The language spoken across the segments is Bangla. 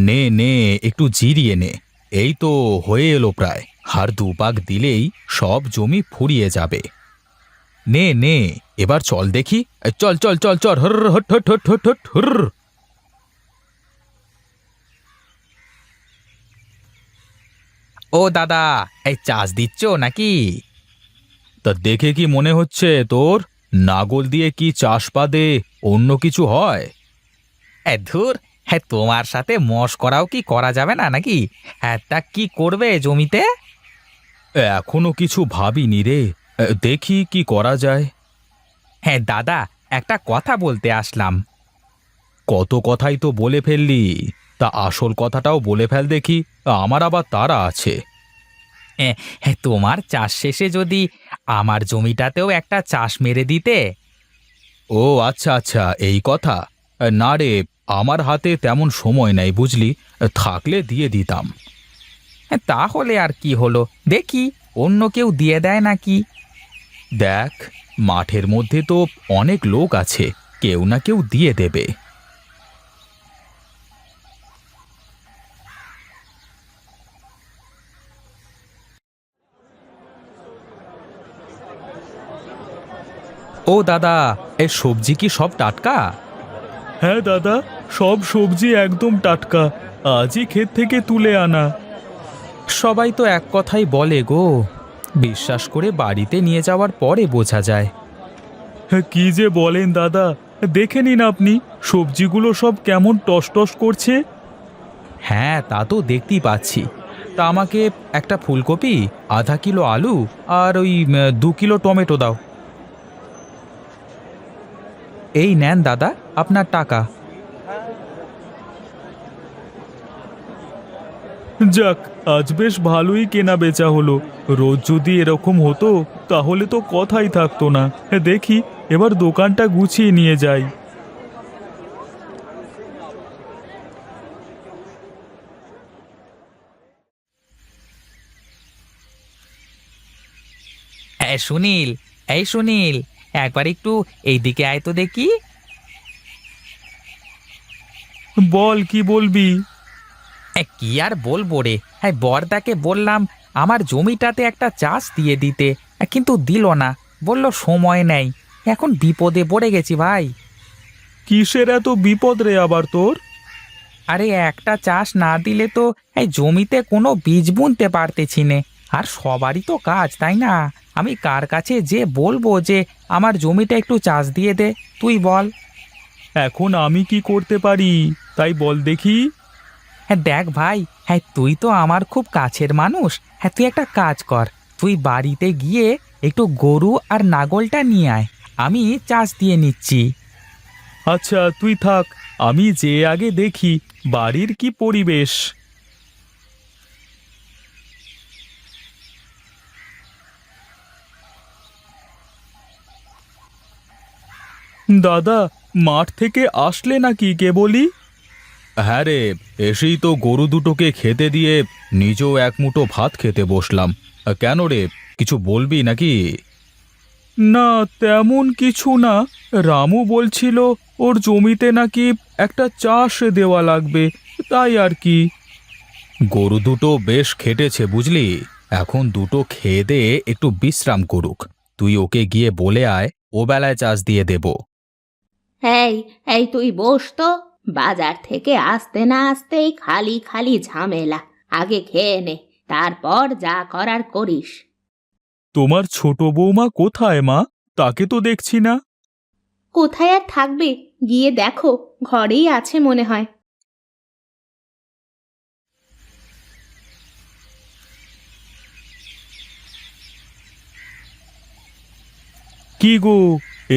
নে নে, একটু জিরিয়ে নে। এই তো হয়ে এলো প্রায়। আর দুপাক দিলেই সব জমি ফুরিয়ে যাবে। নে নে, এবার চল দেখি। চল চল চল চল, হর হট হট হট হট হট হুর। ও দাদা, এই চাষ দিচ্ছ নাকি? তা দেখে কি মনে হচ্ছে তোর? নাগল দিয়ে কি চাষ বাদে অন্য কিছু হয়? ধুর, হ্যাঁ তোমার সাথে মশকরাও কি করা যাবে না নাকি? হ্যাঁ তা কি করবে জমিতে? এখনো কিছু ভাবিনি রে। দেখি কি করা যায়। হ্যাঁ দাদা, একটা কথা বলতে আসলাম। কত কথাই তো বলে ফেললি, তা আসল কথাটাও বলে ফেল দেখি। আমার আবার তাড়া আছে। হ্যাঁ, তোমার চাষ শেষে যদি আমার জমিটাতেও একটা চাষ মেরে দিতে। ও আচ্ছা আচ্ছা, এই কথা। না রে, আমার হাতে তেমন সময় নেই বুঝলি। থাকলে দিয়ে দিতাম। তাহলে আর কি হলো, দেখি অন্য কেউ দিয়ে দেয় নাকি। দেখ, মাঠের মধ্যে তো অনেক লোক আছে, কেউ না কেউ দিয়ে দেবে। ও দাদা, এ সবজি কি সব টাটকা? হ্যাঁ দাদা, সব সবজি একদম টাটকা, আজই ক্ষেত থেকে তুলে আনা। সবাই তো এক কথাই বলে গো, বিশ্বাস করে বাড়িতে নিয়ে যাওয়ার পরে বোঝা যায়। কি যে বলেন দাদা, দেখে নিন আপনি, সবজিগুলো সব কেমন টসটস করছে। হ্যাঁ তা তো দেখতেই পাচ্ছি। তা আমাকে একটা ফুলকপি, আধা কিলো আলু আর ওই 2 কিলো টমেটো দাও। এই নেন দাদা, আপনার টাকা। যাক, আজ বেশ ভালোই কেনা বেচা হলো। রোজ যদি এরকম হতো তাহলে তো কথাই থাকতো না। দেখি এবার দোকানটা গুছিয়ে নিয়ে যাই। সুনীল, এই সুনীল, একবার একটু এইদিকে আয় তো দেখি। বল, কি বলবি? কি আর বলবো রে, হ্যাঁ বরদাকে বললাম আমার জমিটাতে একটা চাষ দিয়ে দিতে, কিন্তু দিল না, বলল সময় নেই। এখন বিপদে পড়ে গেছি ভাই। কিসের এত বিপদ রে আবার তোর? আরে একটা চাষ না দিলে তো এই জমিতে কোনো বীজ বুনতে পারতেছি নে। আর সবারই তো কাজ, তাই না? আমি কার কাছে যে বলবো যে আমার জমিটা একটু চাষ দিয়ে দে, তুই বল। এখন আমি কি করতে পারি তাই বল দেখি। হ্যাঁ দেখ ভাই, হ্যাঁ তুই তো আমার খুব কাছের মানুষ। হ্যাঁ তুই একটা কাজ কর, তুই বাড়িতে গিয়ে একটু গরু আর নাগলটা নিয়ে আয়, আমি চাষ দিয়ে নিচ্ছি। আচ্ছা তুই থাক, আমি যে আগে দেখি বাড়ির কি পরিবেশ। দাদা, মাঠ থেকে আসলে নাকি কে বলি? হ্যাঁ রে, এসেই তো গরু দুটোকে খেতে দিয়ে নিজেও এক মুঠো ভাত খেতে বসলাম। কেন রে, কিছু বলবি নাকি? না, তেমন কিছু না। রামু বলছিল ওর জমিতে নাকি একটা চাষ দেওয়া লাগবে, তাই আর কি। গরু দুটো বেশ খেটেছে বুঝলি, এখন দুটো খেয়ে দে একটু বিশ্রাম করুক। তুই ওকে গিয়ে বলে আয় ও বেলায় চাষ দিয়ে দেব। এই এই তুই বস তো। বাজার থেকে আসতে না আসতেই খালি খালি ঝামেলা। আগে খেয়ে নে, তারপর যা করার করিস। তোমার ছোট বৌমা কোথায় মা? তাকে তো দেখছি না। কোথায় আর থাকবে, গিয়ে দেখো, ঘরেই আছে মনে হয়। কি গো,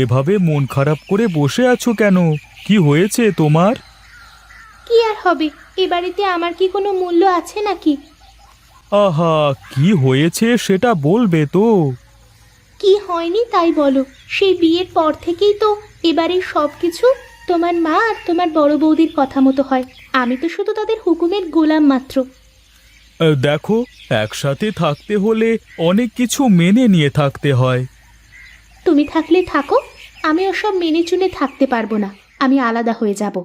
এভাবে মন খারাপ করে বসে আছো কেন? কি হয়েছে তোমার? কি আর হবে, এ বাড়িতে আমার কি কোনো মূল্য আছে নাকি? আহা, কি হয়েছে সেটা বলবে তো। কি হয়নি তাই বলো। সেই বিয়ের পর থেকেই তো এবারের সব কিছু তোমার মা আর তোমার বড় বৌদির কথা মতো হয়। আমি তো শুধু তাদের হুকুমের গোলাম মাত্র। দেখো, একসাথে থাকতে হলে অনেক কিছু মেনে নিয়ে থাকতে হয়। তুমি থাকলে থাকো, আমি ওসব মেনে চুনে থাকতে পারবো না। আমি আলাদা হয়ে যাব।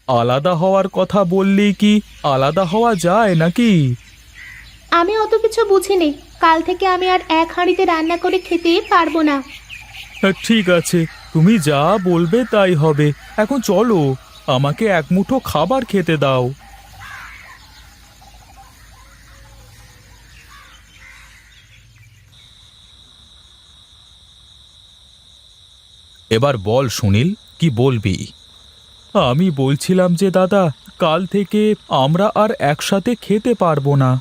আলাদা হওয়ার কথা বললি কি আলাদা হওয়া যায় নাকি? আমি অত কিছু বুঝিনি। কাল থেকে আমি আর এক হাঁড়িতে রান্না করে খেতে পারবো না। ঠিক আছে, তুমি যা বলবে তাই হবে। এখন চলো, আমাকে এক মুঠো খাবার খেতে দাও। এবার বল সুনীল, কি বলবি? আমি বলছিলাম যে দাদা, কাল থেকে আমরা আর একসাথে খেতে পারবো না।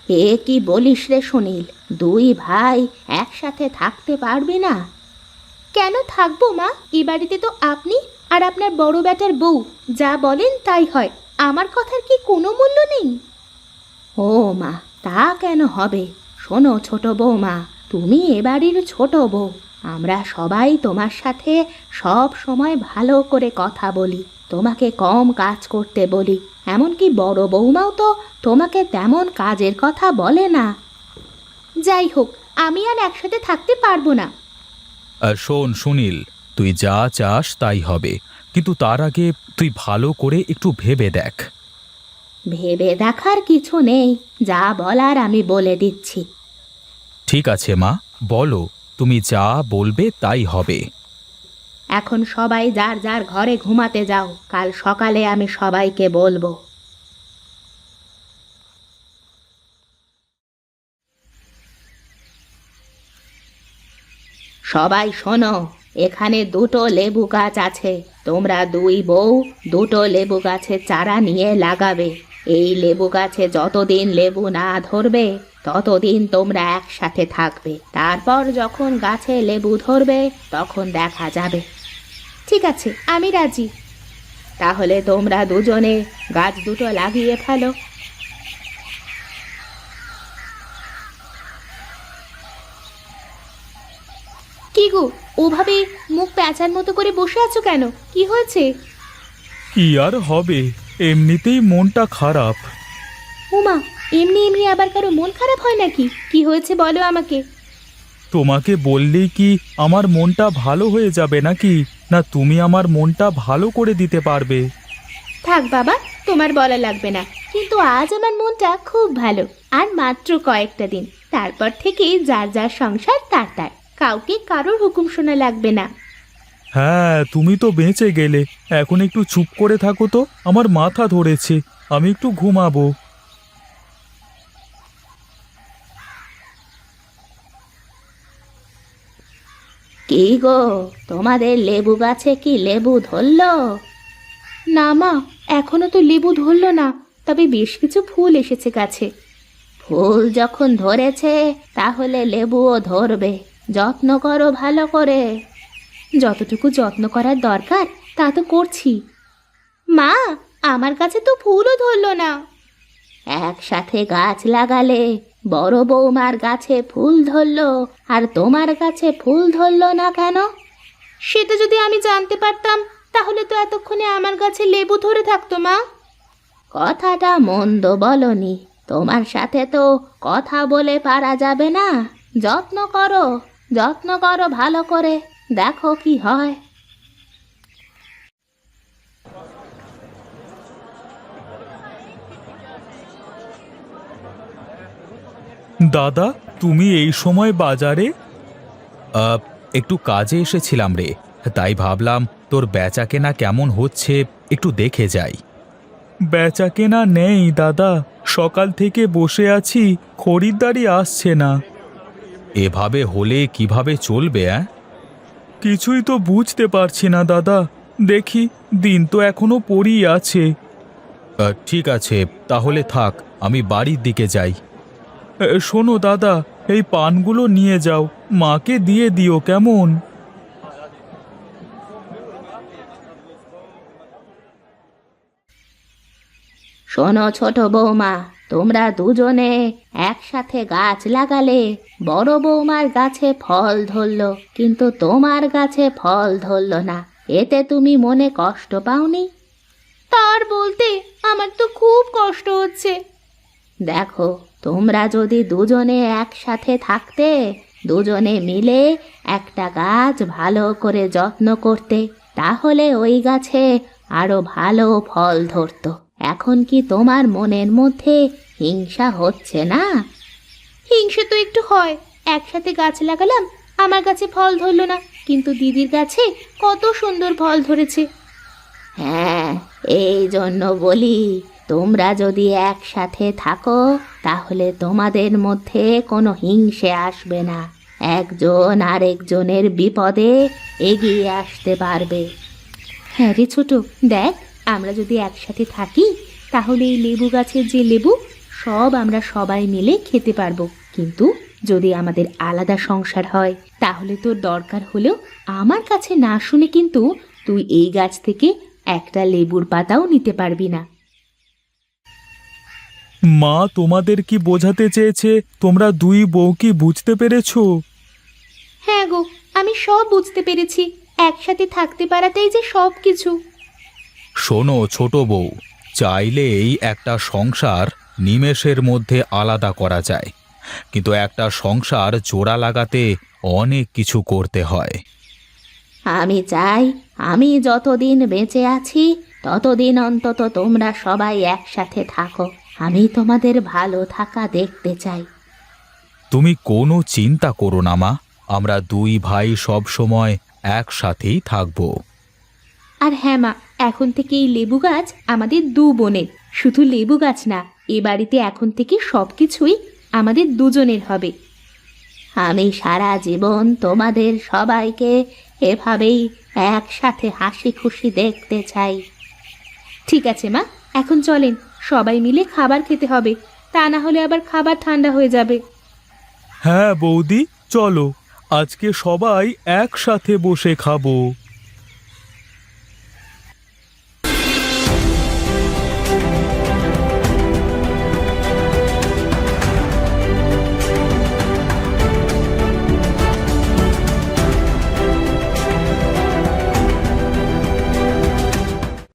এ কি বলিস রে সুনীল? দুই ভাই একসাথে থাকতে পারবে না? কেন থাকবো মা? এ বাড়িতে তো আপনি আর আপনার বড় বেটার বউ যা বলেন তাই হয়। আমার কথার কি কোনো মূল্য নেই? ও মা, তা কেন হবে? শোনো ছোট বৌমা, তুমি এ বাড়ির ছোট বউ। আমরা সবাই তোমার সাথে সব সময় ভালো করে কথা বলি, তোমাকে কম কাজ করতে বলি। এমনকি বড় বৌমাও তো তোমাকে তেমন কাজের কথা বলে না। যাই হোক, আমি আর একসাথে থাকতে পারবো না। শোন সুনীল, তুই যা চাস তাই হবে, কিন্তু তার আগে তুই ভালো করে একটু ভেবে দেখ। ভেবে দেখার কিছু নেই, যা বলার আমি বলে দিচ্ছি। ঠিক আছে মা, বলো, তুমি যা বলবে তাই হবে। এখন সবাই যার যার ঘরে ঘুমাতে যাও, কাল সকালে আমি সবাইকে বলবো। সবাই শোনো, এখানে দুটো লেবু গাছ আছে। তোমরা দুই বউ দুটো লেবু গাছের চারা নিয়ে লাগাবে। এই লেবু গাছে যতদিন লেবু না ধরবে ততদিন তোমরা একসাথে থাকবে। তারপর যখন গাছে লেবু ধরবে তখন দেখা যাবে। ঠিক আছে, আমি রাজি। তাহলে তোমরা দুজনে গাছ দুটো লাগিয়ে ফেলো। কি গো, ওভাবে মুখ প্যাঁচার মতো করে বসে আছো কেন? কি হয়েছে? কি আর হবে, এমনিতেই মনটা খারাপ। উমা, এমনি এমনি আবার কারো মন খারাপ হয় নাকি? কি হয়েছে বলো আমাকে। তোমাকে বললেই কি আমার মনটা ভালো হয়ে যাবে নাকি? না তুমি আমার মনটা ভালো করে দিতে পারবে? থাক বাবা, তোমার বলা লাগবে না। কিন্তু আজ আমার মনটা খুব ভালো। আর মাত্র কয়েকটা দিন, তারপর থেকে যার যার সংসার তার তার, কাউকে কারোর হুকুম শোনা লাগবে না। হ্যাঁ, তুমি তো বেঁচে গেলে। এখন একটু চুপ করে থাকো তো, আমার মাথা ধরেছে, আমি একটু ঘুমাবো। কি গো, তোমাদের লেবু গাছে কি লেবু ধরলো? না মা, এখনো তো লেবু ধরলো না, তবে বেশ কিছু ফুল এসেছে গাছে। ফুল যখন ধরেছে তাহলে লেবুও ধরবে। যত্ন করো ভালো করে। যতটুকু যত্ন করার দরকার তা তো করছি। মা, আমার কাছে তো ফুলও ধরলো না। একসাথে গাছ লাগালে বড় বৌমার গাছে ফুল ধরলো, আর তোমার গাছে ফুল ধরলো না কেন? সেটা যদি আমি জানতে পারতাম তাহলে তো এতক্ষণে আমার গাছে লেবু ধরে থাকতো মা। কথাটা মন্দ বলনি, তোমার সাথে তো কথা বলে পারা যাবে না। যত্ন করো, যত্ন করো ভালো করে, দেখো কি হয়। দাদা, তুমি এই সময় বাজারে? একটু কাজে এসেছিলাম রে, তাই ভাবলাম তোর বেচাকেনা কেমন হচ্ছে একটু দেখে যাই। বেচাকেনা নেই দাদা, সকাল থেকে বসে আছি, খরিদ্দারি আসছে না। এভাবে হলে কিভাবে চলবে? কিছুই তো বুঝতে পারছি না দাদা। দেখি, দিন তো এখনো পড়েই আছে। ঠিক আছে, তাহলে থাক, আমি বাড়ির দিকে যাই। শোনো দাদা, এই পানগুলো নিয়ে যাও, মাকে দিয়ে দিও কেমন? শোনো ছোট বৌমা, তোমরা দুজনে একসাথে গাছ লাগালে বড় বৌমার গাছে ফল ধরলো, কিন্তু তোমার গাছে ফল ধরলো না। এতে তুমি মনে কষ্ট পাওনি? তার বলতে আমার তো খুব কষ্ট হচ্ছে। দেখো, তোমরা যদি দুজনে একসাথে থাকতে, দুজনে মিলে একটা গাছ ভালো করে যত্ন করতে, তাহলে ওই গাছে আরো ভালো ফল ধরতো। এখন কি তোমার মনের মধ্যে হিংসা হচ্ছে না? হিংসা তো একটু হয়। একসাথে গাছ লাগালাম, আমার গাছে ফল ধরলো না, কিন্তু দিদির গাছে কত সুন্দর ফল ধরেছে। হ্যাঁ, এই জন্য বলি, তোমরা যদি একসাথে থাকো তাহলে তোমাদের মধ্যে কোনো হিংসে আসবে না। একজন আরেকজনের বিপদে এগিয়ে আসতে পারবে। হ্যাঁ রে ছোট, দেখ, আমরা যদি একসাথে থাকি তাহলে এই লেবু গাছের যে লেবু সব আমরা সবাই মিলে খেতে পারবো। কিন্তু যদি আমাদের আলাদা সংসার হয় তাহলে তোর দরকার হলেও আমার কাছে না শুনে কিন্তু তুই এই গাছ থেকে একটা লেবুর পাতাও নিতে পারবি না। মা তোমাদের কি বোঝাতে চেয়েছে তোমরা দুই বউ কি বুঝতে পেরেছো? হ্যাঁ গো, আমি সব বুঝতে পেরেছি। একসাথে থাকতে পারাটাই যে সব কিছু। শোনো ছোট বউ, চাইলেই একটা সংসার নিমেষের মধ্যে আলাদা করা যায়, কিন্তু একটা সংসার জোড়া লাগাতে অনেক কিছু করতে হয়। আমি চাই আমি যতদিন বেঁচে আছি ততদিন অন্তত তোমরা সবাই একসাথে থাকো। আমি তোমাদের ভালো থাকা দেখতে চাই। তুমি কোনো চিন্তা করো না মা, আমরা দুই ভাই সব সময় একসাথেই থাকবো। আর হ্যাঁ মা, এখন থেকে এই লেবু গাছ আমাদের দু বোনের। শুধু লেবু গাছ না, এ বাড়িতে এখন থেকে সব কিছুই আমাদের দুজনের হবে। আমি সারা জীবন তোমাদের সবাইকে এভাবেই একসাথে হাসি খুশি দেখতে চাই। ঠিক আছে মা, এখন চলেন, সবাই মিলে খাবার খেতে হবে, তা না হলে আবার খাবার ঠান্ডা হয়ে যাবে। হ্যাঁ বৌদি, চলো আজকে সবাই একসাথে বসে খাবো।